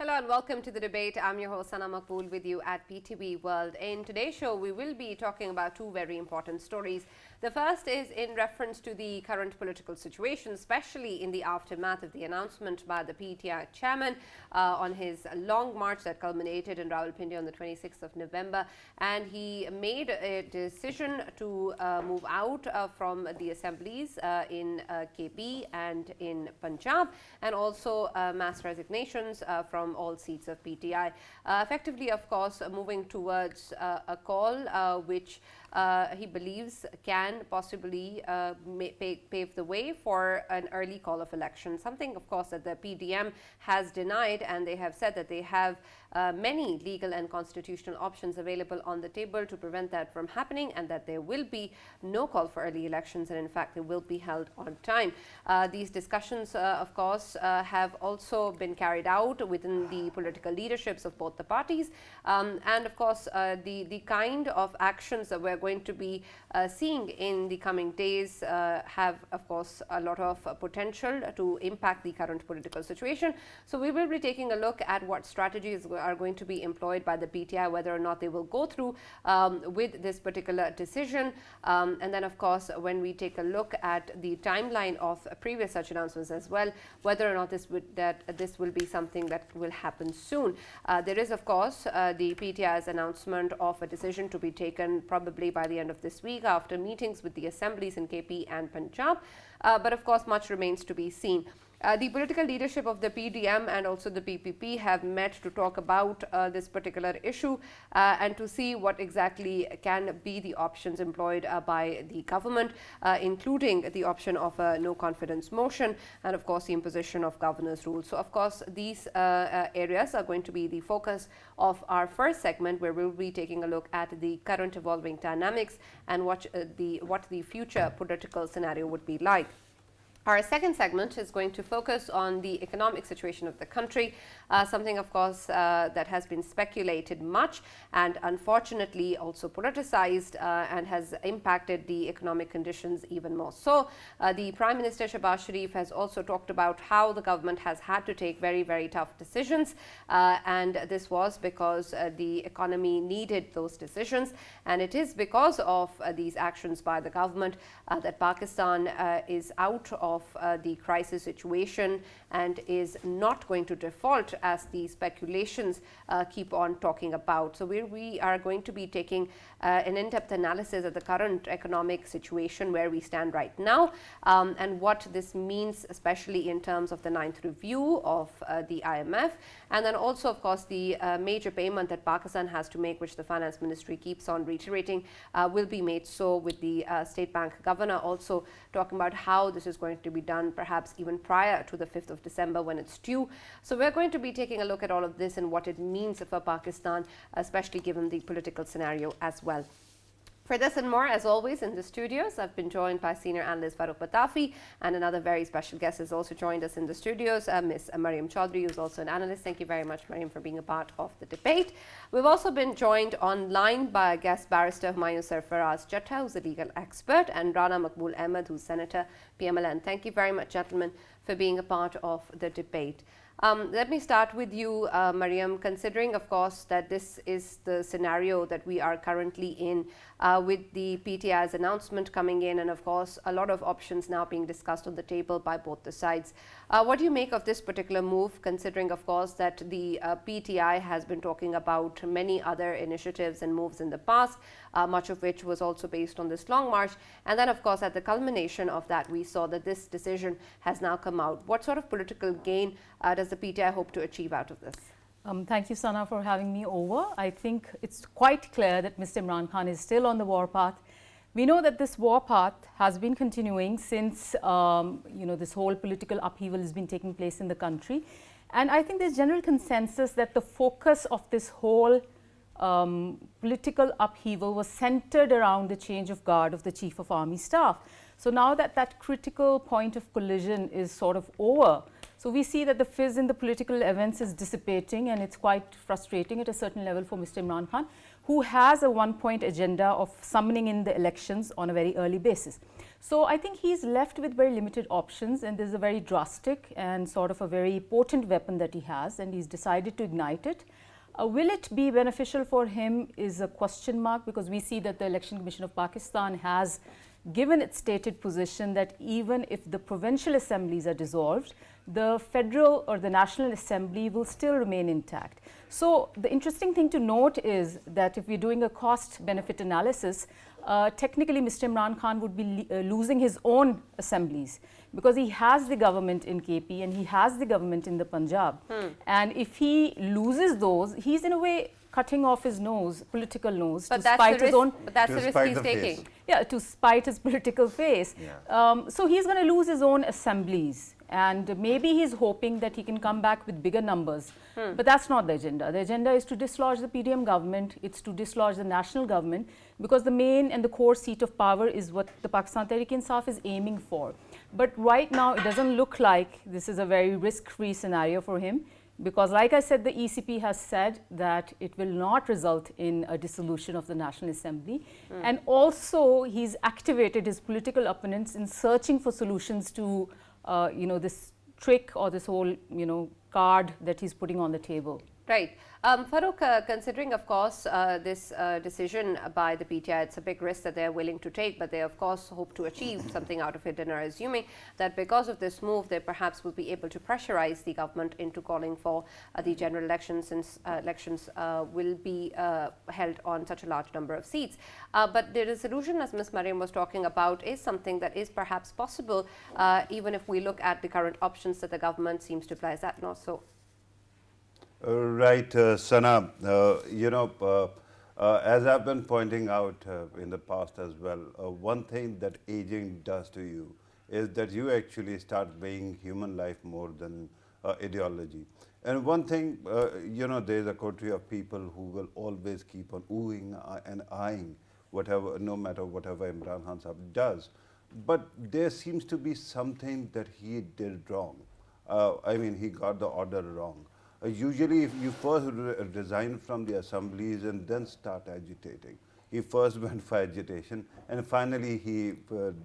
Hello and welcome to the debate. I'm your host Sana Maqbool with you at PTV World. In today's show, we will be talking about two very important stories. The first is in reference to the current political situation, especially in the aftermath of the announcement by the PTI chairman on his long march that culminated in Rawalpindi on the 26th of November. And he made a decision to move out from the assemblies in KP and in Punjab, and also mass resignations from all seats of PTI. Effectively, of course, moving towards a call which he believes can possibly pave the way for an early call of election, something of course that the PDM has denied, and they have said that they have many legal and constitutional options available on the table to prevent that from happening, and that there will be no call for early elections, and in fact they will be held on time. These discussions of course have also been carried out within the political leaderships of both the parties, and of course the kind of actions that we're going to be seeing in the coming days have of course a lot of potential to impact the current political situation. So we will be taking a look at what strategies are going to be employed by the PTI, whether or not they will go through with this particular decision, and then of course when we take a look at the timeline of previous such announcements as well, whether or not this will be something that will happen soon. There is of course the PTI's announcement of a decision to be taken probably by the end of this week after meetings with the assemblies in KP and Punjab, but of course much remains to be seen. The political leadership of the PDM and also the PPP have met to talk about this particular issue and to see what exactly can be the options employed by the government, including the option of a no confidence motion and of course the imposition of governor's rules. So of course these areas are going to be the focus of our first segment, where we'll be taking a look at the current evolving dynamics and what the future political scenario would be like. Our second segment is going to focus on the economic situation of the country, something of course that has been speculated much and unfortunately also politicized and has impacted the economic conditions even more so. The Prime Minister Shehbaz Sharif has also talked about how the government has had to take very, very tough decisions, and this was because the economy needed those decisions, and it is because of these actions by the government that Pakistan is out of the crisis situation and is not going to default, as the speculations keep on talking about. So we are going to be taking an in-depth analysis of the current economic situation, where we stand right now, and what this means, especially in terms of the 9th review of the IMF, and then also of course the major payment that Pakistan has to make, which the Finance Ministry keeps on reiterating will be made so, with the State Bank Governor also talking about how this is going to be done perhaps even prior to the 5th of December when it's due. So we're going to be taking a look at all of this and what it means for Pakistan, especially given the political scenario as well. For this and more, as always, in the studios, I've been joined by Senior Analyst Farooq Batafi, and another very special guest has also joined us in the studios, Ms. Mariam Chaudhry, who's also an analyst. Thank you very much, Mariam, for being a part of the debate. We've also been joined online by a guest barrister, Hamayun Sarfraz Chattha, who's a legal expert, and Rana Maqbool Ahmad, who's Senator PML-N. Thank you very much, gentlemen, for being a part of the debate. Let me start with you, Mariam, considering of course that this is the scenario that we are currently in, with the PTI's announcement coming in, and of course a lot of options now being discussed on the table by both the sides. What do you make of this particular move, considering of course that the PTI has been talking about many other initiatives and moves in the past, much of which was also based on this long march, and then of course at the culmination of that we saw that this decision has now come out. What sort of political gain does the PTI hope to achieve out of this? Thank you, Sana, for having me over. I think it's quite clear that Mr. Imran Khan is still on the warpath. We know that this warpath has been continuing since this whole political upheaval has been taking place in the country, and I think there's general consensus that the focus of this whole political upheaval was centered around the change of guard of the Chief of Army Staff. So now that that critical point of collision is sort of over, So we see that the fizz in the political events is dissipating, and it's quite frustrating at a certain level for Mr. Imran Khan, who has a one-point agenda of summoning in the elections on a very early basis. So I think he's left with very limited options, and there's a very drastic and sort of a very potent weapon that he has, and he's decided to ignite it. Will it be beneficial for him is a question mark, because we see that the Election Commission of Pakistan has given its stated position that even if the provincial assemblies are dissolved, the federal or the National Assembly will still remain intact. So the interesting thing to note is that if we're doing a cost-benefit analysis, technically Mr. Imran Khan would be losing his own assemblies, because he has the government in KP and he has the government in the Punjab. And if he loses those, he's in a way cutting off his nose, political nose, to spite his own. But that's the risk he's taking. Yeah, to spite his political face. Yeah. So he's going to lose his own assemblies, and maybe he's hoping that he can come back with bigger numbers. But that's not the agenda. The agenda is to dislodge the PDM government. It's to dislodge the national government, because the main and the core seat of power is what the Pakistan Tehreek-e-Insaf is aiming for. But right now, it doesn't look like this is a very risk-free scenario for him, because like I said, the ECP has said that it will not result in a dissolution of the National Assembly. And also, he's activated his political opponents in searching for solutions to this trick or this whole card that he's putting on the table. Right. Farooq, considering, of course, this decision by the PTI, it's a big risk that they're willing to take, but they, of course, hope to achieve something out of it, and are assuming that because of this move, they perhaps will be able to pressurize the government into calling for the general elections, since elections will be held on such a large number of seats. But the resolution, as Ms. Mariam was talking about, is something that is perhaps possible, even if we look at the current options that the government seems to apply. Is that not so? Right, Sana, as I've been pointing out in the past as well, one thing that aging does to you is that you actually start weighing human life more than ideology. And one thing, there's a coterie of people who will always keep on oohing and eyeing whatever, no matter whatever Imran Khan Sahab does. But there seems to be something that he did wrong. He got the order wrong. Usually, if you first resign from the assemblies and then start agitating, he first went for agitation, and finally he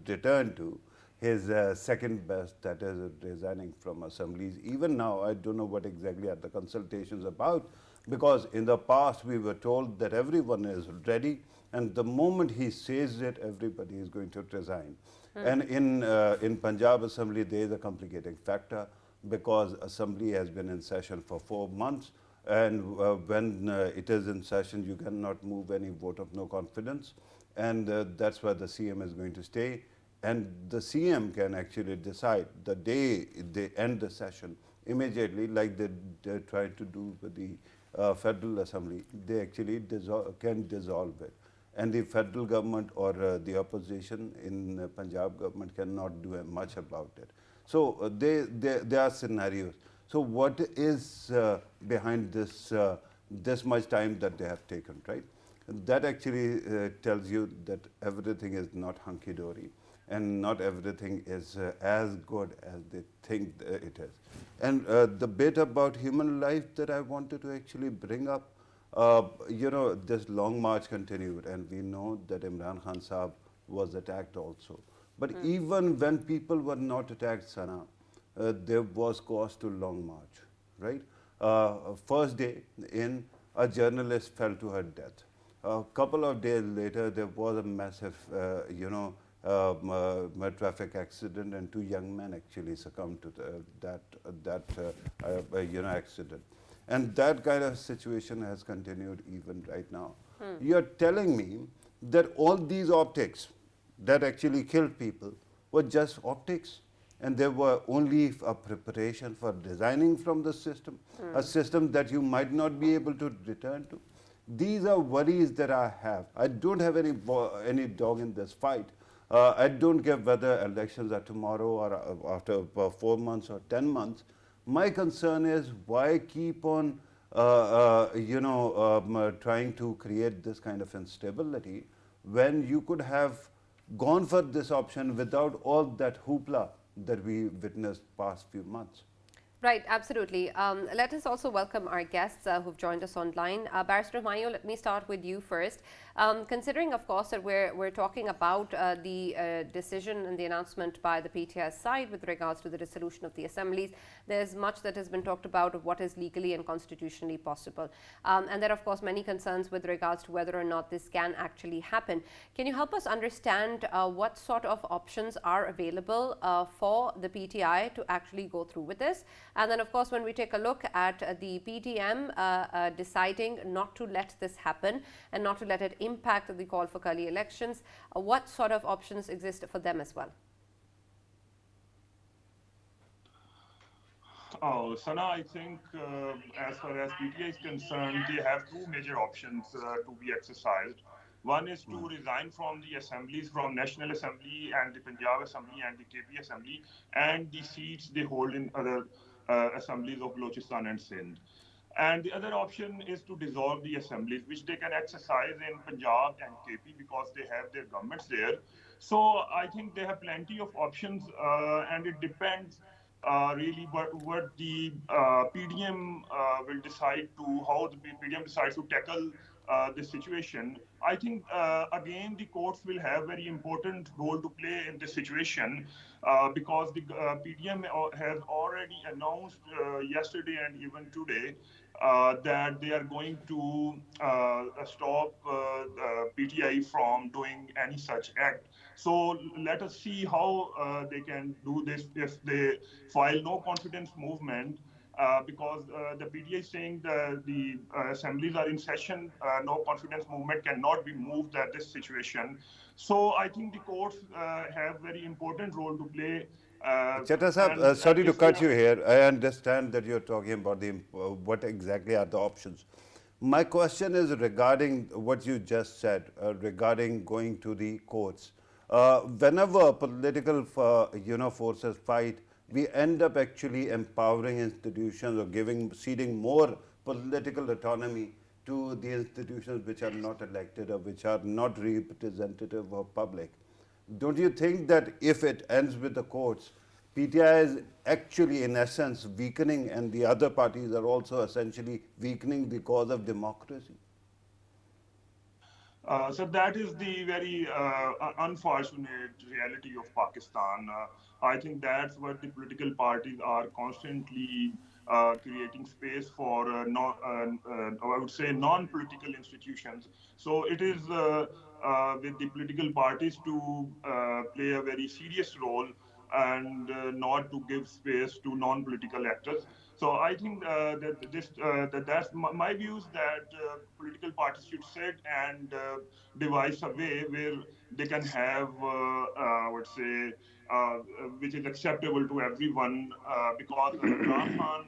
returned to his second best, that is resigning from assemblies. Even now, I don't know what exactly are the consultations about, because in the past we were told that everyone is ready, and the moment he says it, everybody is going to resign. And in Punjab Assembly, there is a complicating factor, because Assembly has been in session for 4 months, and when it is in session, you cannot move any vote of no confidence, and that's where the CM is going to stay. And the CM can actually decide the day they end the session immediately, like they tried to do with the Federal Assembly. They actually can dissolve it. And the federal government or the opposition in Punjab government cannot do much about it. So there are scenarios. So what is behind this much time that they have taken, right? That actually tells you that everything is not hunky-dory, and not everything is as good as they think it is. And the bit about human life that I wanted to actually bring up, this long march continued, and we know that Imran Khan Sahab was attacked also. But even when people were not attacked, Sana, there was cause to long march, right? First day in, a journalist fell to her death. A couple of days later, there was a massive, traffic accident, and 2 young men actually succumbed to that accident. And that kind of situation has continued even right now. You're telling me that all these optics that actually killed people were just optics, and they were only a preparation for resigning from the system, a system that you might not be able to return to. These are worries that I have. I don't have any dog in this fight. I don't care whether elections are tomorrow or after 4 months or 10 months. My concern is, why keep on trying to create this kind of instability when you could have gone for this option without all that hoopla that we witnessed past few months. Right, absolutely. Let us also welcome our guests who've joined us online. Barrister Hamayun, let me start with you first. Considering, of course, that we're talking about the decision and the announcement by the PTI's side with regards to the dissolution of the assemblies, there's much that has been talked about of what is legally and constitutionally possible. And there are, of course, many concerns with regards to whether or not this can actually happen. Can you help us understand what sort of options are available for the PTI to actually go through with this? And then, of course, when we take a look at the PDM deciding not to let this happen and not to let it impact the call for Kali elections, what sort of options exist for them as well? Oh, Sana, I think as far as PTI is concerned, they have two major options to be exercised. One is to resign from the assemblies, from National Assembly and the Punjab Assembly and the KP Assembly, and the seats they hold in other assemblies of Balochistan and Sindh. And the other option is to dissolve the assemblies, which they can exercise in Punjab and KP because they have their governments there. So I think they have plenty of options, and it depends really what the PDM will decide to, how the PDM decides to tackle this situation. I think, again, the courts will have very important role to play in this situation because the PDM has already announced yesterday and even today that they are going to stop PTI from doing any such act. So let us see how they can do this if they file no confidence movement. Because the PTI is saying the assemblies are in session, no confidence movement cannot be moved at this situation. So I think the courts have very important role to play. Chattha sahab, sorry to cut you here. I understand that you're talking about the what exactly are the options. My question is regarding what you just said regarding going to the courts. Whenever political forces fight, we end up actually empowering institutions or ceding more political autonomy to the institutions which are not elected or which are not representative of public. Don't you think that if it ends with the courts, PTI is actually in essence weakening and the other parties are also essentially weakening the cause of democracy? So that is the very unfortunate reality of Pakistan. I think that's what the political parties are constantly creating space for, I would say, non-political institutions. So it is with the political parties to play a very serious role and not to give space to non-political actors. So I think that's my views that political parties should sit and devise a way where they can have, I would say, which is acceptable to everyone because Imran Khan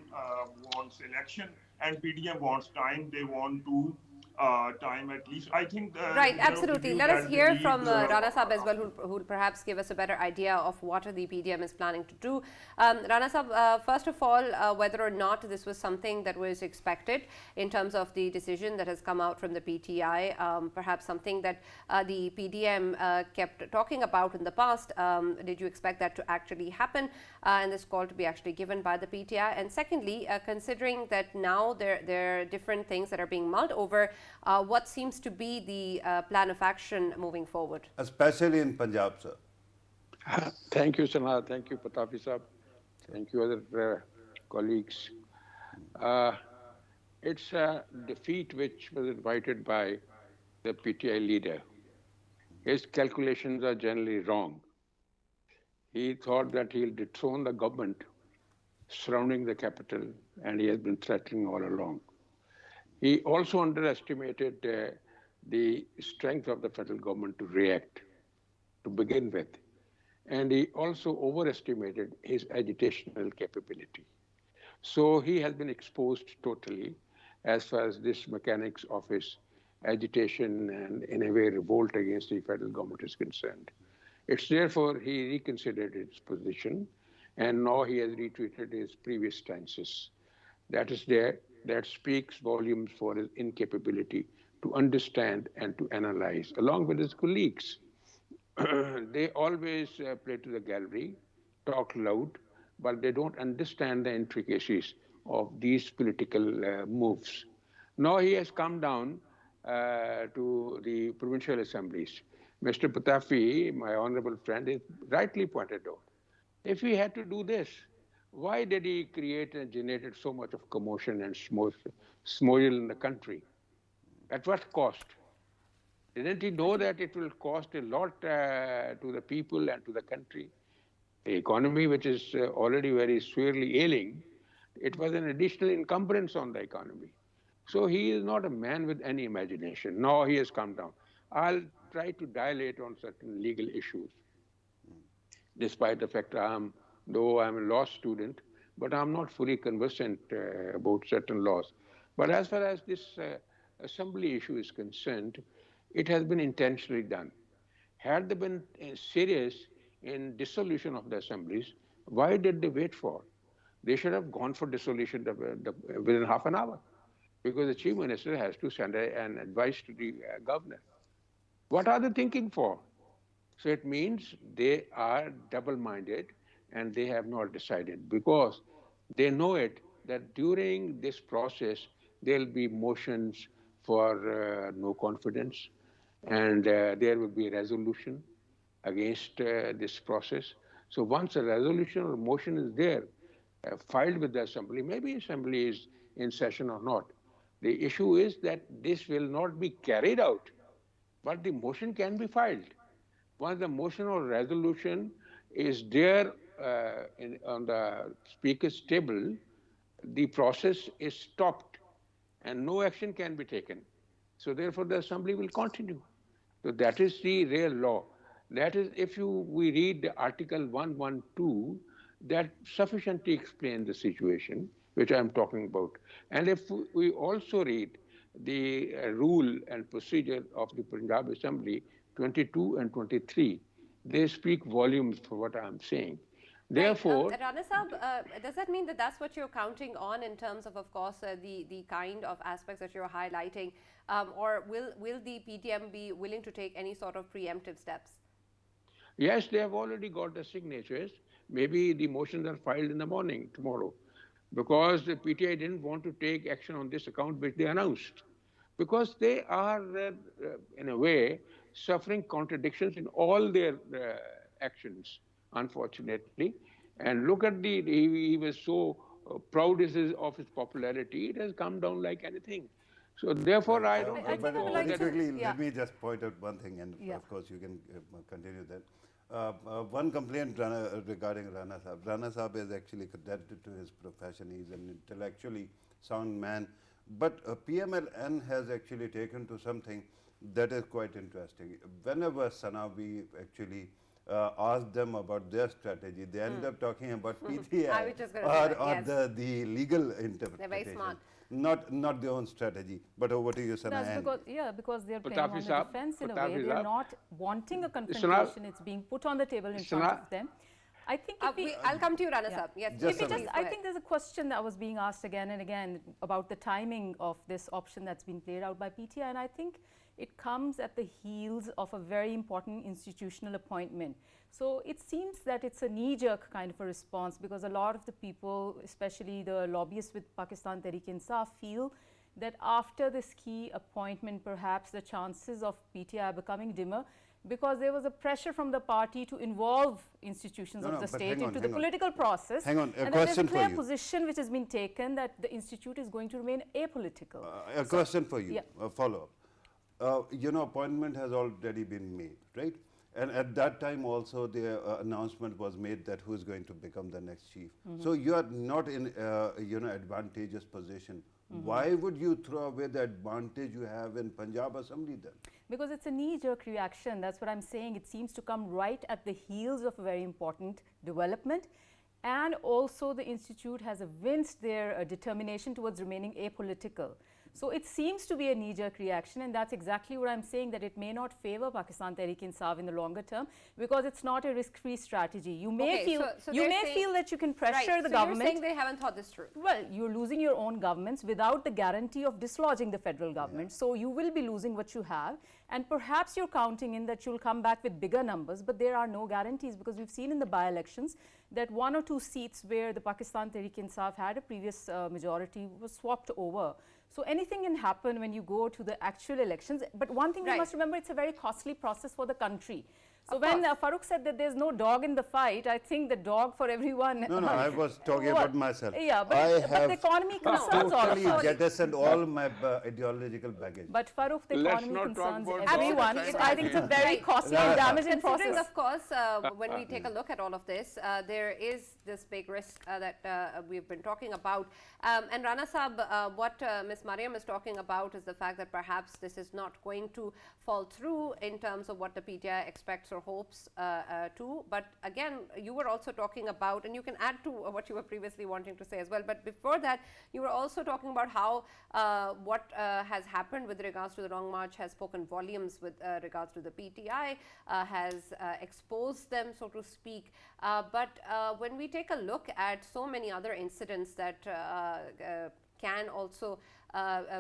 wants election and PDM wants time. They want to time at least. I think right, absolutely. Let us hear from Rana Sahab as well, who will perhaps give us a better idea of what the PDM is planning to do. Rana Sahab, first of all, whether or not this was something that was expected in terms of the decision that has come out from the PTI, perhaps something that the PDM kept talking about in the past. Did you expect that to actually happen and this call to be actually given by the PTI? And secondly, considering that now there are different things that are being mulled over, what seems to be the plan of action moving forward? Especially in Punjab, sir. Thank you, Sana. Thank you, Patafi Sahab. Thank you, other colleagues. It's a defeat which was invited by the PTI leader. His calculations are generally wrong. He thought that he'll dethrone the government surrounding the capital, and he has been threatening all along. He also underestimated the strength of the federal government to react to begin with. And he also overestimated his agitational capability. So he has been exposed totally as far as this mechanics of his agitation and in a way revolt against the federal government is concerned. It's therefore he reconsidered his position and now he has retreated his previous stances. That speaks volumes for his incapability to understand and to analyze, along with his colleagues. They always play to the gallery, talk loud, but they don't understand the intricacies of these political moves. Now he has come down to the provincial assemblies. Mr. Patafi, my honorable friend, is rightly pointed out. If he had to do this, why did he create and generated so much of commotion and smogel in the country? At what cost? Didn't he know that it will cost a lot to the people and to the country? The economy, which is already very severely ailing, it was an additional encumbrance on the economy. So he is not a man with any imagination. Now he has come down. I'll try to dilate on certain legal issues, despite the fact though I'm a law student, but I'm not fully conversant about certain laws. But as far as this assembly issue is concerned, it has been intentionally done. Had they been serious in dissolution of the assemblies, why did they wait for? They should have gone for dissolution within half an hour, because the chief minister has to send an advice to the governor. What are they thinking for? So it means they are double-minded and they have not decided, because they know it that during this process there'll be motions for no confidence, and there will be a resolution against this process. So once a resolution or motion is there, filed with the assembly, maybe assembly is in session or not, the issue is that this will not be carried out, but the motion can be filed. Once the motion or resolution is there on the speaker's table, the process is stopped and no action can be taken. So therefore the assembly will continue. So that is the real law. That is, if we read the Article 112, that sufficiently explains the situation which I am talking about. And if we also read the rule and procedure of the Punjab Assembly 22 and 23, they speak volumes for what I am saying. Therefore, right. Rana Sahab, does that mean that that's what you're counting on in terms of course, the kind of aspects that you're highlighting, or will the PTM be willing to take any sort of preemptive steps? Yes, they have already got the signatures. Maybe the motions are filed in the morning tomorrow, because the PTI didn't want to take action on this account which they announced, because they are, in a way, suffering contradictions in all their actions, unfortunately. And look at he was so proud of his popularity, it has come down like anything. So therefore, I don't think but so. very That quickly, let me just point out one thing, and of course you can continue then. One complaint regarding Rana Sahab. Rana Sahab is actually credited to his profession. He's an intellectually sound man. But PML-N has actually taken to something that is quite interesting. Whenever Sana, we actually asked them about their strategy, they end up talking about PTI or the legal interpretation. They're very smart. Not their own strategy. But over to you, Sana. That's because they're playing on the defense in a way. They're not wanting a confrontation. It's being put on the table in front of them. I think I'll come to you, Rana Sahab. Yes, I think there's a question that was being asked again and again about the timing of this option that's been played out by PTI, and I think it comes at the heels of a very important institutional appointment. So it seems that it's a knee-jerk kind of a response, because a lot of the people, especially the lobbyists with Pakistan Tehreek-e-Insaf, feel that after this key appointment, perhaps the chances of PTI are becoming dimmer, because there was a pressure from the party to involve institutions of the state into the political process. Hang on, and there's a clear position which has been taken that the institute is going to remain apolitical. A question for you, a follow-up. Appointment has already been made, right? And at that time also the announcement was made that who is going to become the next chief. So you are not in advantageous position. Why would you throw away the advantage you have in Punjab Assembly then? Because it's a knee-jerk reaction. That's what I'm saying. It seems to come right at the heels of a very important development. And also the institute has evinced their determination towards remaining apolitical. So it seems to be a knee-jerk reaction, and that's exactly what I'm saying, that it may not favor Pakistan Tehreek-e-Insaf in the longer term, because it's not a risk-free strategy. You may feel that you can pressure the government. You're saying they haven't thought this through. Well, you're losing your own governments without the guarantee of dislodging the federal government. So you will be losing what you have, and perhaps you're counting in that you'll come back with bigger numbers, but there are no guarantees, because we've seen in the by-elections that 1 or 2 seats where the Pakistan Tehreek-e-Insaf had a previous majority was swapped over. So anything can happen when you go to the actual elections. But one thing we must remember, it's a very costly process for the country. So when Farooq said that there's no dog in the fight, I think the dog for everyone. No, I was talking about myself. Yeah, but, I the economy concerns totally also. jettisoned all my ideological baggage. But Farooq, the Let's economy not talk concerns about everyone. dogs. So I think it's a very costly and damaging Considering, process. of course, when we take a look at all of this, there is this big risk that we've been talking about. And Rana Saab, what Ms. Mariam is talking about is the fact that perhaps this is not going to fall through in terms of what the PTI expects or hopes to. But again, you were also talking about, and you can add to what you were previously wanting to say as well, but before that, you were also talking about how what has happened with regards to the Long March has spoken volumes with regards to the PTI, has exposed them, so to speak. But when we take a look at so many other incidents that can also,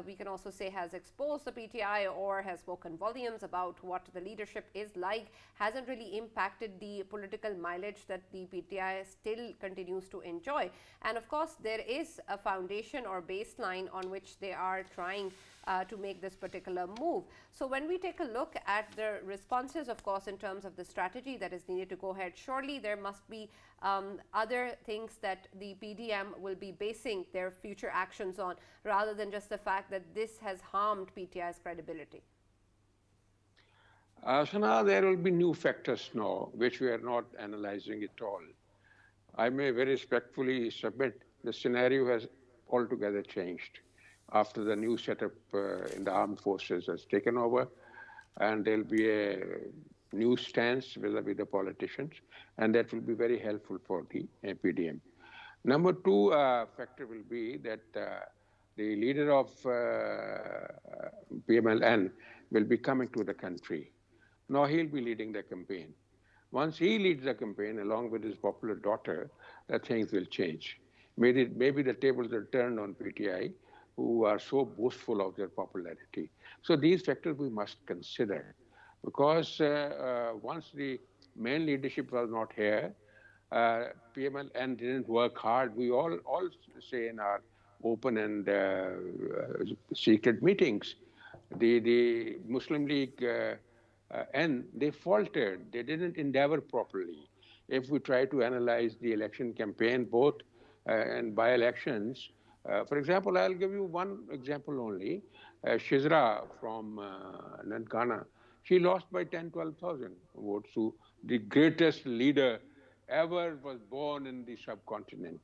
we can also say has exposed the PTI or has spoken volumes about what the leadership is like, hasn't really impacted the political mileage that the PTI still continues to enjoy. And of course, there is a foundation or baseline on which they are trying to make this particular move. So when we take a look at the responses, of course, in terms of the strategy that is needed to go ahead, surely there must be other things that the PDM will be basing their future actions on, rather than just the fact that this has harmed PTI's credibility. Sana, there will be new factors now, which we are not analyzing at all. I may very respectfully submit the scenario has altogether changed after the new setup in the armed forces has taken over, and there'll be a new stance vis-a-vis the politicians, and that will be very helpful for the PDM. Number 2 factor will be that the leader of PML-N will be coming to the country. Now he'll be leading the campaign. Once he leads the campaign along with his popular daughter, that things will change. Maybe the tables will turn on PTI, who are so boastful of their popularity. So these factors we must consider, because once the main leadership was not here, PML-N didn't work hard. We all say in our open and secret meetings, the Muslim League N, they faltered. They didn't endeavor properly. If we try to analyze the election campaign, both and by-elections, for example, I'll give you one example only. Shizra from Nankana, she lost by 12,000 votes to the greatest leader ever was born in the subcontinent.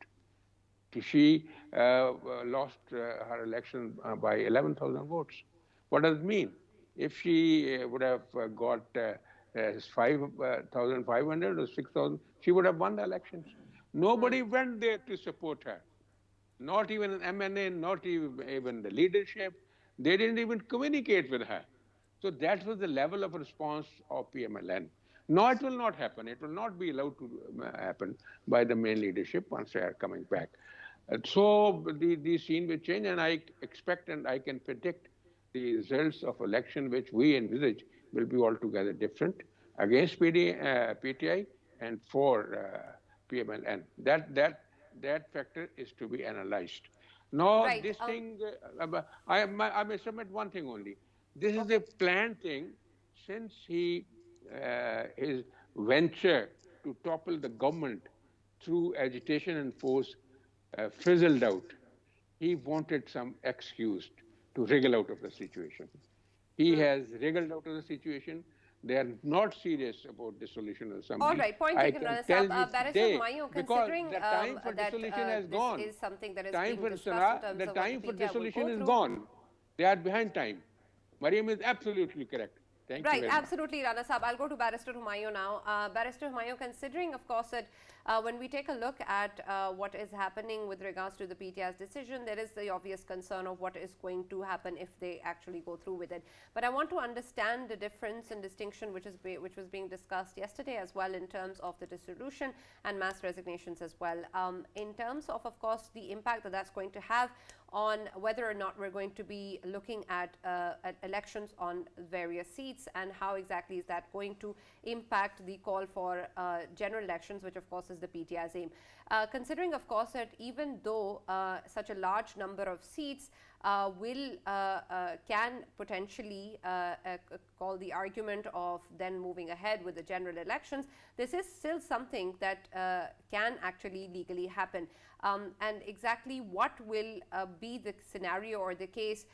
She lost her election by 11,000 votes. What does it mean? If she would have got 5,500 or 6,000, she would have won the elections. Nobody went there to support her. Not even an MNA, not even the leadership. They didn't even communicate with her. So that was the level of response of PML-N. No, it will not happen. It will not be allowed to happen by the main leadership once they are coming back. So the scene will change, and I expect and I can predict the results of election which we envisage will be altogether different against PTI and for PML-N. That factor is to be analyzed. Now, this thing, I may submit one thing only. This is a planned thing since his venture to topple the government through agitation and force fizzled out. He wanted some excuse to wriggle out of the situation. He has wriggled out of the situation. They are not serious about dissolution of assembly. All right, point taken, Barrister Hamayun, considering the time for dissolution has gone. This is something that is time being for discussed in terms the of time what for the PTI dissolution will is go gone. They are behind time. Mariam is absolutely correct. Thank you very much. Absolutely, Rana Saab. I'll go to Barrister Hamayun now. Barrister Hamayun, considering, of course, that when we take a look at what is happening with regards to the PTI's decision, there is the obvious concern of what is going to happen if they actually go through with it. But I want to understand the difference and distinction which was being discussed yesterday as well in terms of the dissolution and mass resignations as well. In terms of course, the impact that that's going to have on whether or not we're going to be looking at elections on various seats, and how exactly is that going to impact the call for general elections, which of course is is the PTI's aim. Considering, of course, that even though such a large number of seats can potentially call the argument of then moving ahead with the general elections, this is still something that can actually legally happen. And exactly what will be the scenario or the case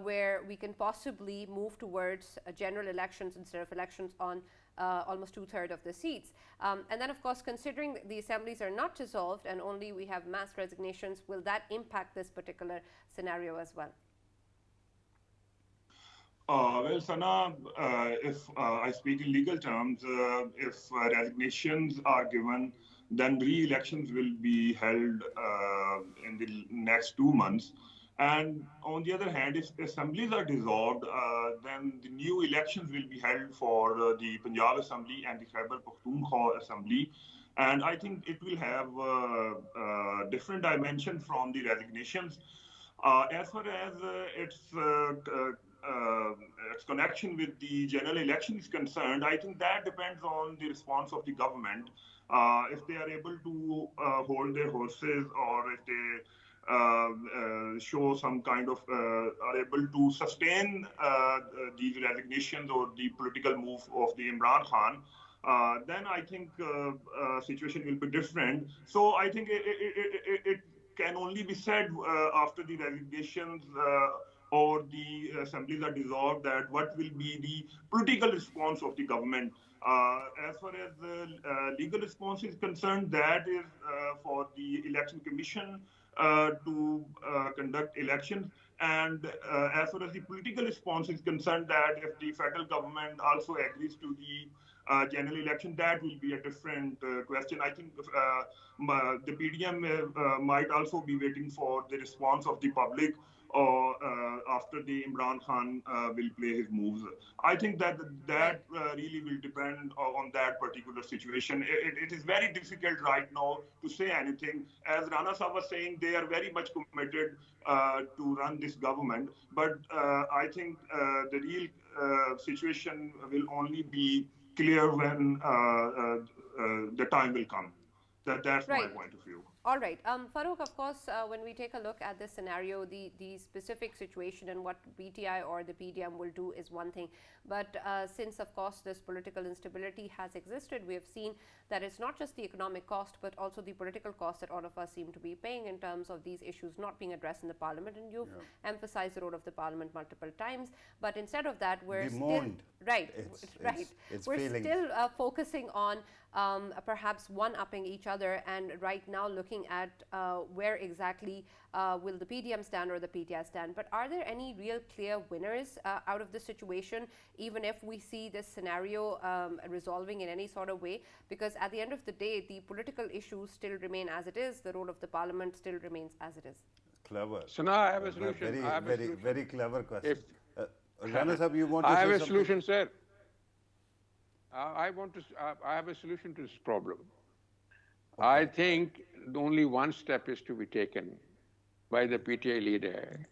where we can possibly move towards general elections instead of elections on almost 2/3 of the seats. And then, of course, considering the assemblies are not dissolved and only we have mass resignations, will that impact this particular scenario as well? Well, Sana, if I speak in legal terms, if resignations are given, then re-elections will be held in the next 2 months. And on the other hand, if assemblies are dissolved, then the new elections will be held for the Punjab Assembly and the Khyber Pakhtunkhwa Assembly. And I think it will have a different dimension from the resignations. As far as its connection with the general election is concerned, I think that depends on the response of the government. If they are able to hold their horses, or if they show some kind of are able to sustain these resignations or the political move of the Imran Khan, then I think situation will be different. So I think it can only be said after the resignations or the assemblies are dissolved, that what will be the political response of the government. As far as the legal response is concerned, that is for the election commission to conduct elections. And as far as the political response is concerned, that if the federal government also agrees to the general election, that will be a different question. I think the PDM might also be waiting for the response of the public, or after the Imran Khan will play his moves. I think that really will depend on that particular situation. It is very difficult right now to say anything. As Rana Sahib was saying, they are very much committed to run this government. But I think the real situation will only be clear when the time will come. That's my point of view. All right. Farooq, of course, when we take a look at this scenario, the specific situation and what PTI or the PDM will do is one thing. But since, of course, this political instability has existed, we have seen that it's not just the economic cost, but also the political cost that all of us seem to be paying in terms of these issues not being addressed in the parliament. And you've emphasized the role of the parliament multiple times. But instead of that, we're still focusing on perhaps one-upping each other, and right now looking at where exactly will the PDM stand or the PTI stand. But are there any real clear winners out of this situation, even if we see this scenario resolving in any sort of way? Because at the end of the day, the political issues still remain as it is. The role of the parliament still remains as it is. Clever. So now I have a solution. Very clever question. Rana Sahib, you want to say I have a something? solution, sir. I have a solution to this problem. Okay. I think only one step is to be taken by the PTI leader.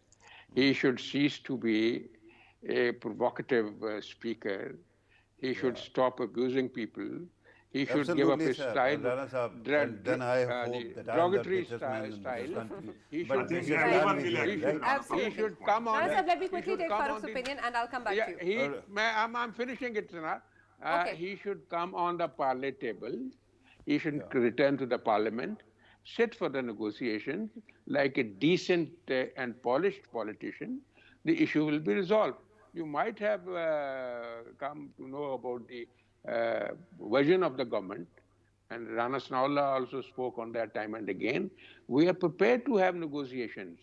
He should cease to be a provocative speaker. He should stop abusing people. He should give up his style, derogatory style. He should come on. Rana, let me quickly take Farooq's opinion, and I'll come back to you. I'm finishing it, Sana. He should come on the parley table. He should return to the parliament, sit for the negotiations like a decent and polished politician. The issue will be resolved. You might have come to know about the version of the government, and Rana Sanaullah also spoke on that time and again. We are prepared to have negotiations.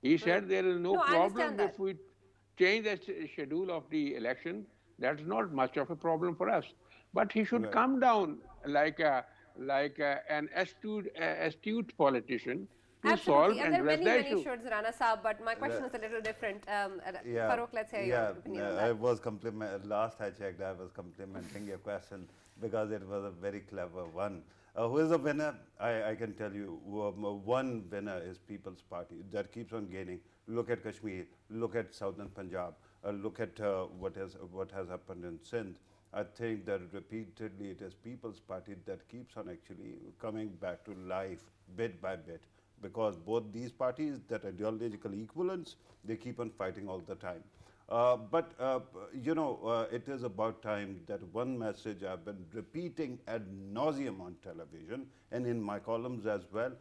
He said there is no problem if we change the schedule of the election. That's not much of a problem for us. But he should come down like an astute politician to solve and address the issue. There are many issues, Rana Sahib, but my question is a little different. Farooq, let's hear your opinion on that. I was last I checked, I was complimenting your question because it was a very clever one. Who is the winner? I can tell you, one winner is People's Party. That keeps on gaining. Look at Kashmir, look at Southern Punjab. Look at what has happened in Sindh. I think that repeatedly it is People's Party that keeps on actually coming back to life bit by bit, because both these parties that ideological equivalents, they keep on fighting all the time. It is about time that one message I've been repeating ad nauseum on television and in my columns as well,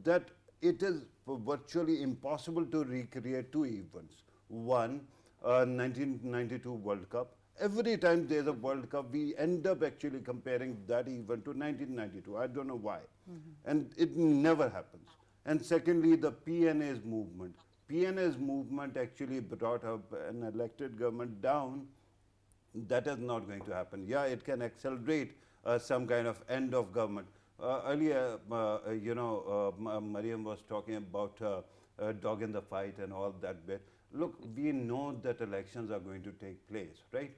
that it is virtually impossible to recreate two events. One, 1992 World Cup. Every time there's a World Cup, we end up actually comparing that event to 1992. I don't know why. And it never happens. And secondly, the PNA's movement. PNA's movement actually brought up an elected government down. That is not going to happen. Yeah, it can accelerate some kind of end of government. Earlier, Mariam was talking about dog in the fight and all that bit. Look, we know that elections are going to take place, right?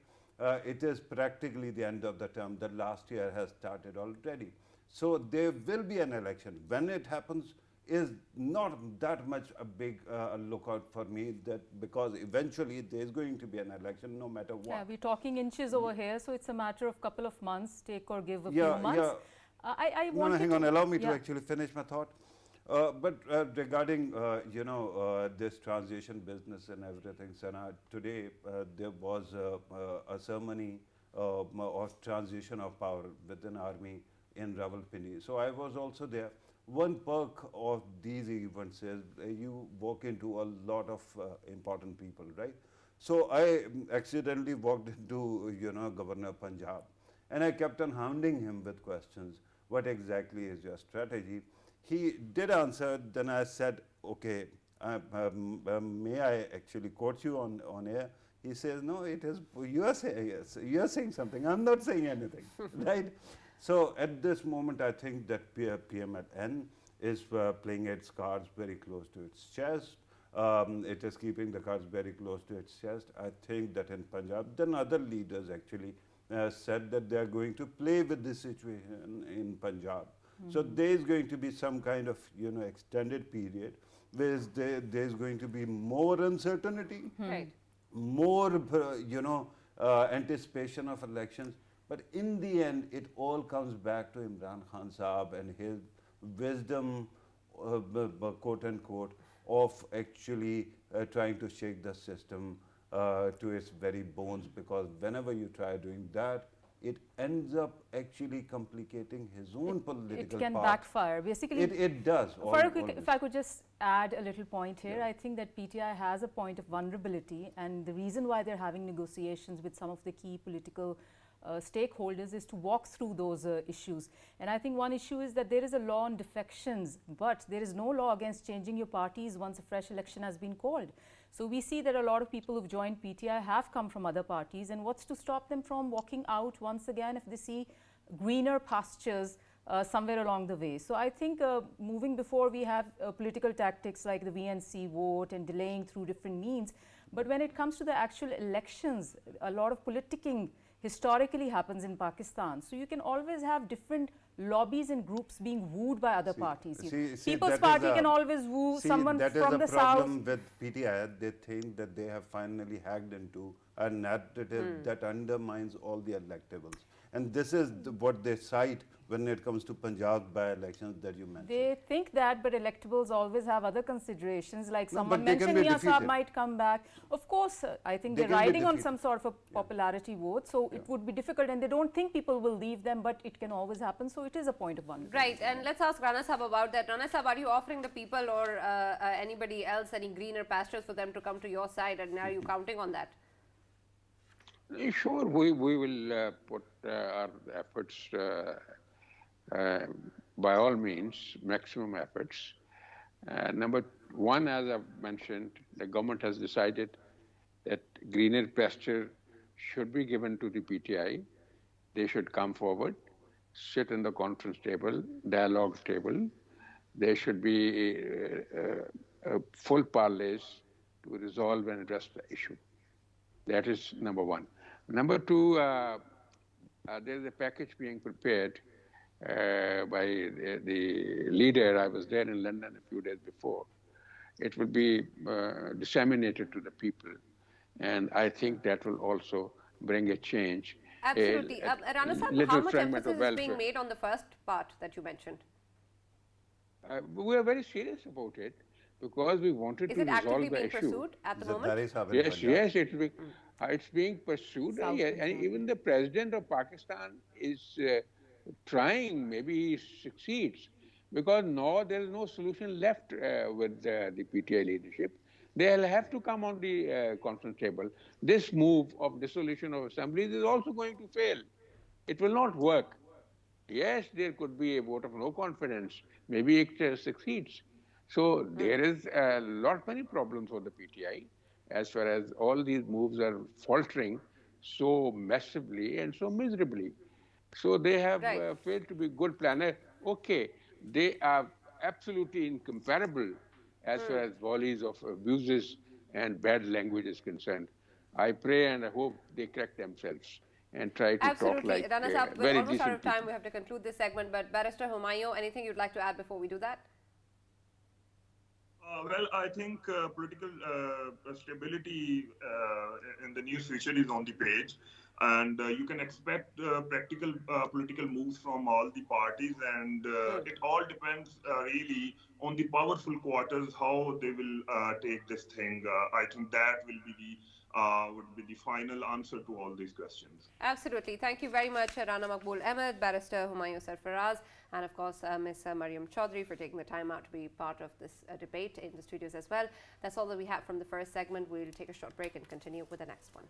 It is practically the end of the term. The last year has started already. So there will be an election. When it happens is not that much a big lookout for me, that because eventually there's going to be an election no matter what. Yeah, we're talking inches over here, so it's a matter of couple of months, take or give a few months. Yeah. No, hang on, allow me to actually finish my thought. Regarding this transition business and everything, Sana, today there was a ceremony of transition of power within army in Rawalpindi. So I was also there. One perk of these events is you walk into a lot of important people, right? So I accidentally walked into Governor of Punjab, and I kept on hounding him with questions. What exactly is your strategy? He did answer. Then I said, okay, may I actually quote you on air? He says, no, it is, you are saying something. I'm not saying anything, right? So at this moment, I think that PML-N is playing its cards very close to its chest. It is keeping the cards very close to its chest. I think that in Punjab, then other leaders actually said that they are going to play with this situation in Punjab. So there is going to be some kind of extended period where there is going to be more uncertainty, more anticipation of elections. But in the end, it all comes back to Imran Khan Saab and his wisdom, quote unquote, of actually trying to shake the system to its very bones, because whenever you try doing that, it ends up actually complicating his own political It can path. backfire. Basically, it does. If I could just add a little point here, I think that PTI has a point of vulnerability, and the reason why they're having negotiations with some of the key political stakeholders is to walk through those issues. And I think one issue is that there is a law on defections, but there is no law against changing your parties once a fresh election has been called. So we see that a lot of people who've joined PTI have come from other parties, and what's to stop them from walking out once again if they see greener pastures somewhere along the way. So I think moving before we have political tactics like the VNC vote and delaying through different means, but when it comes to the actual elections, a lot of politicking historically happens in Pakistan. So you can always have different lobbies and groups being wooed by other parties. People's Party can always woo someone from the south. That is the problem with PTI. They think that they have finally hacked into a narrative that undermines all the electables. And this is what they cite when it comes to Punjab by-elections that you mentioned. They think that, but electables always have other considerations, like someone mentioned Mia Saab might come back. Of course, I think they're riding on some sort of a popularity vote, so it would be difficult, and they don't think people will leave them, but it can always happen, so it is a point of vulnerability. Right, and let's ask Rana Saab about that. Rana Saab, are you offering the people or anybody else any greener pastures for them to come to your side, and are you counting on that? Sure, we will put our efforts, by all means, maximum efforts. Number one, as I've mentioned, the government has decided that greener pasture should be given to the PTI. They should come forward, sit in the conference table, dialogue table. There should be full parlays to resolve and address the issue. That is number one. Number two, there's a package being prepared by the leader. I was there in London a few days before. It will be disseminated to the people. And I think that will also bring a change. Absolutely. Rana Sahab, little how much fragment emphasis of is being welfare. made on the first part that you mentioned? We are very serious about it because we wanted Is to it resolve actively the being issue. pursued at the moment? Zardari Sahib in Yes, Punjab. yes, it's being pursued. South And Punjab. even the president of Pakistan is trying, maybe he succeeds, because now there is no solution left with the PTI leadership. They'll have to come on the conference table. This move of dissolution of assemblies is also going to fail. It will not work. Yes, there could be a vote of no confidence. Maybe it succeeds. So there is a lot many problems for the PTI as far as all these moves are faltering so massively and so miserably. So they have Right. failed to be good planner. Okay, they are absolutely incomparable as far as volleys of abuses and bad language is concerned. I pray and I hope they correct themselves and try to talk Absolutely. like Rana Sahab, we're very almost out decent of time. people. We have to conclude this segment. But Barrister Hamayun, anything you'd like to add before we do that? Well, I think political stability in the near future is on the page, and you can expect practical political moves from all the parties, and it all depends really on the powerful quarters how they will take this thing. I think that will be the would be the final answer to all these questions. Absolutely. Thank you very much, Rana Maqbool Ahmad, Barrister Hamayun Sarfraz, and of course, Ms. Mariam Chaudhry for taking the time out to be part of this debate in the studios as well. That's all that we have from the first segment. We'll take a short break and continue with the next one.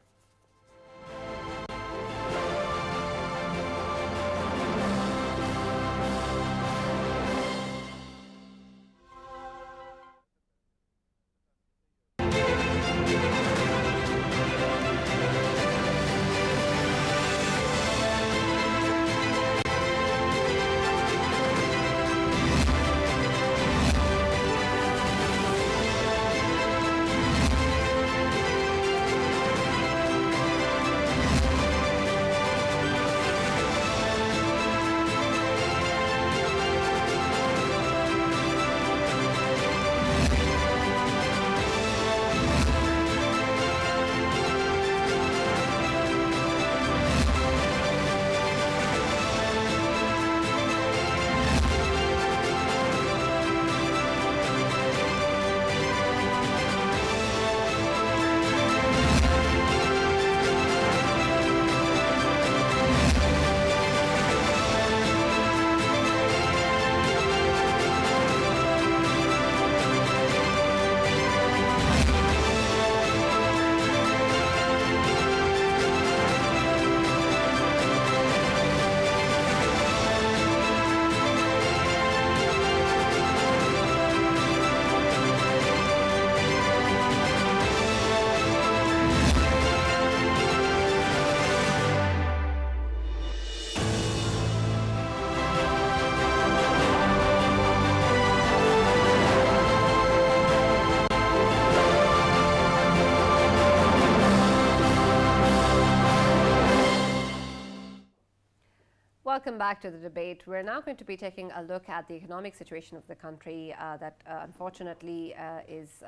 Welcome back to the debate. We're now going to be taking a look at the economic situation of the country that unfortunately is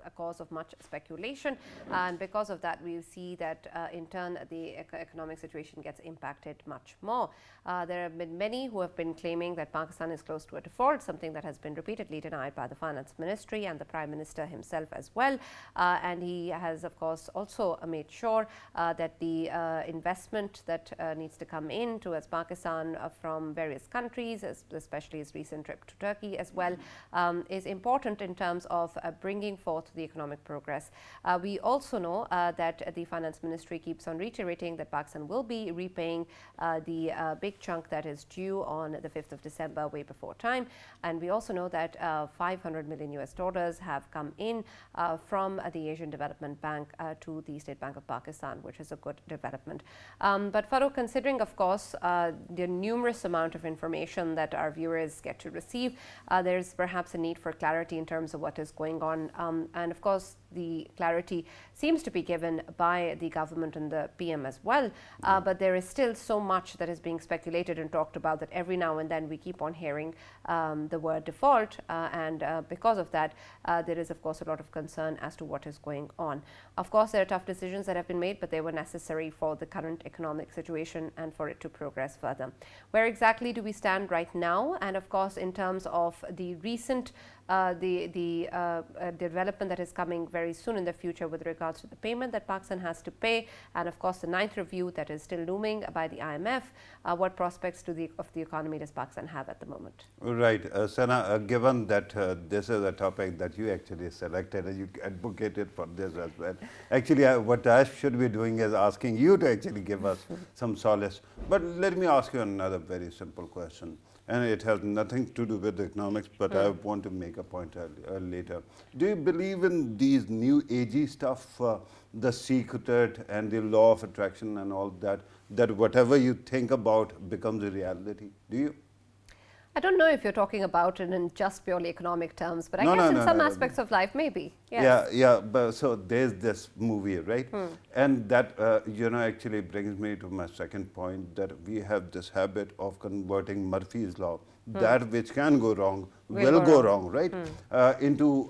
a cause of much speculation, and because of that we see that in turn the economic situation gets impacted much more. There have been many who have been claiming that Pakistan is close to a default, something that has been repeatedly denied by the Finance Ministry and the Prime Minister himself as well, and he has of course also made sure that the investment that needs to come into as Pakistan from various countries, especially his recent trip to Turkey as well, is important in terms of bringing forth the economic progress. We also know that the Finance Ministry keeps on reiterating that Pakistan will be repaying the big chunk that is due on the 5th of December, way before time. And we also know that $500 million have come in from the Asian Development Bank to the State Bank of Pakistan, which is a good development. But Farouk, considering of course the numerous amount of information that our viewers get to receive, there's perhaps a need for clarity in terms of what is going on. And of course, the clarity seems to be given by the government and the PM as well. But there is still so much that is being speculated and talked about that every now and then we keep on hearing the word default. And because of that, there is, of course, a lot of concern as to what is going on. Of course, there are tough decisions that have been made, but they were necessary for the current economic situation and for it to progress further. Where exactly do we stand right now? And of course, in terms of the recent development that is coming very soon in the future with regards to the payment that Pakistan has to pay, and of course the 9th review that is still looming by the IMF, what prospects of the economy does Pakistan have at the moment? Right, Sana, given that this is a topic that you actually selected and you advocated for this as well, actually what I should be doing is asking you to actually give us some solace. But let me ask you another very simple question. And it has nothing to do with economics, but I want to make a point later. Do you believe in these new agey stuff, the secret and the law of attraction and all that, that whatever you think about becomes a reality? Do you? I don't know if you're talking about it in just purely economic terms, but I guess in some aspects of life, maybe. Yes. Yeah. But so there's this movie, right? And that actually brings me to my second point, that we have this habit of converting Murphy's law, that which can go wrong will go wrong, right? Into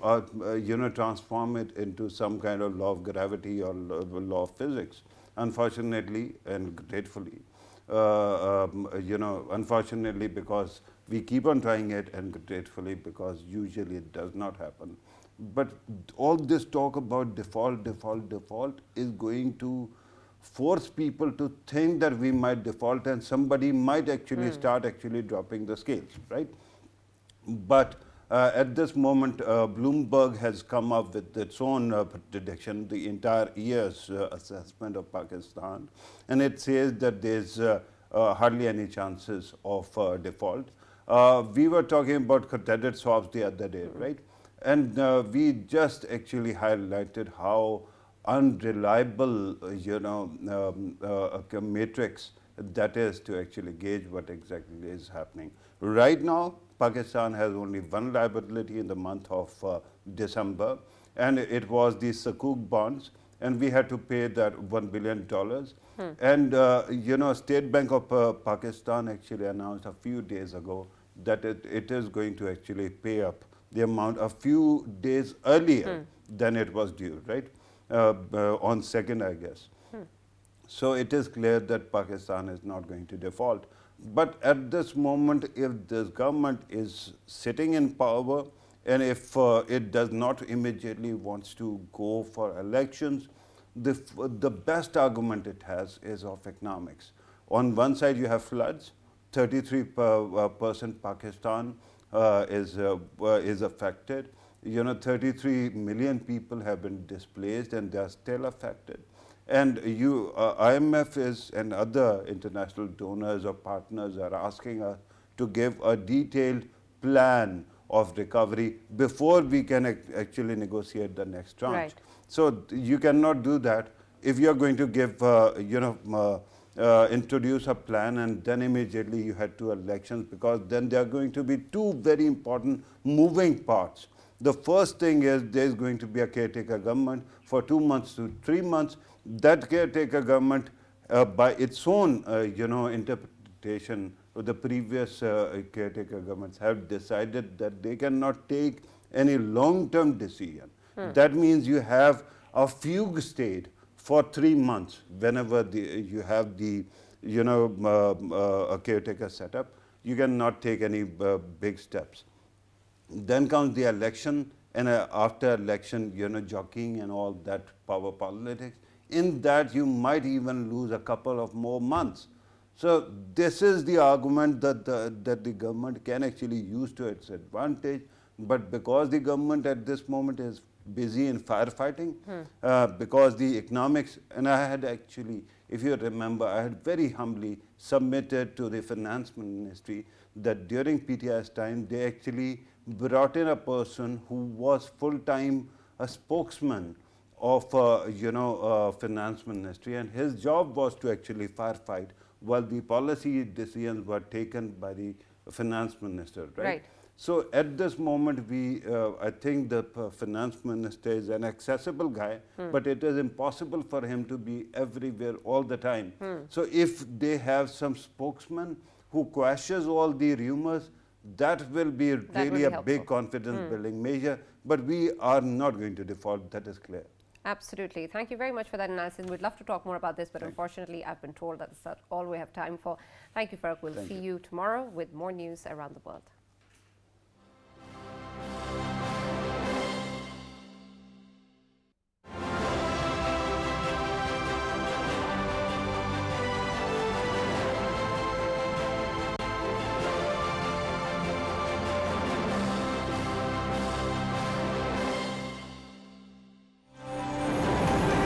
transform it into some kind of law of gravity or law of physics. Unfortunately and gratefully, unfortunately, because we keep on trying it, and gratefully because usually it does not happen. But all this talk about default is going to force people to think that we might default and somebody might actually start actually dropping the scales, right? But at this moment, Bloomberg has come up with its own prediction, the entire year's assessment of Pakistan, and it says that there's hardly any chances of default. We were talking about credit swaps the other day, right? And we just actually highlighted how unreliable, a matrix that is to actually gauge what exactly is happening. Right now, Pakistan has only one liability in the month of December, and it was the Sukuk bonds, and we had to pay that $1 billion. And, State Bank of Pakistan actually announced a few days ago that it is going to actually pay up the amount a few days earlier than it was due, right? On 2nd, I guess. So it is clear that Pakistan is not going to default. But at this moment, if this government is sitting in power, and if it does not immediately wants to go for elections, the best argument it has is of economics. On one side, you have floods. 33% Pakistan is affected. 33 million people have been displaced, and they are still affected. And IMF and other international donors or partners are asking us to give a detailed plan of recovery before we can actually negotiate the next tranche. Right. So you cannot do that if you are going to give, introduce a plan and then immediately you head to elections, because then there are going to be two very important moving parts. The first thing is there is going to be a caretaker government for 2 months to 3 months. That caretaker government, by its own, interpretation, the previous caretaker governments have decided that they cannot take any long-term decision. That means you have a fugue state for 3 months whenever you have the, a caretaker setup. You cannot take any big steps. Then comes the election, and after election, jockeying and all that power politics. In that, you might even lose a couple of more months. So this is the argument that the government can actually use to its advantage. But because the government at this moment is busy in firefighting, because the economics, and I had actually, if you remember, I had very humbly submitted to the finance ministry that during PTI's time, they actually brought in a person who was full-time a spokesman of finance ministry, and his job was to actually firefight while the policy decisions were taken by the finance minister, right? So at this moment, I think the finance minister is an accessible guy, but it is impossible for him to be everywhere all the time. So if they have some spokesman who quashes all the rumors, that will be really a big confidence building measure. But we are not going to default, that is clear. Absolutely. Thank you very much for that analysis. We'd love to talk more about this, but unfortunately, I've been told that's all we have time for. Thank you, Farooq. We'll see you tomorrow with more news around the world.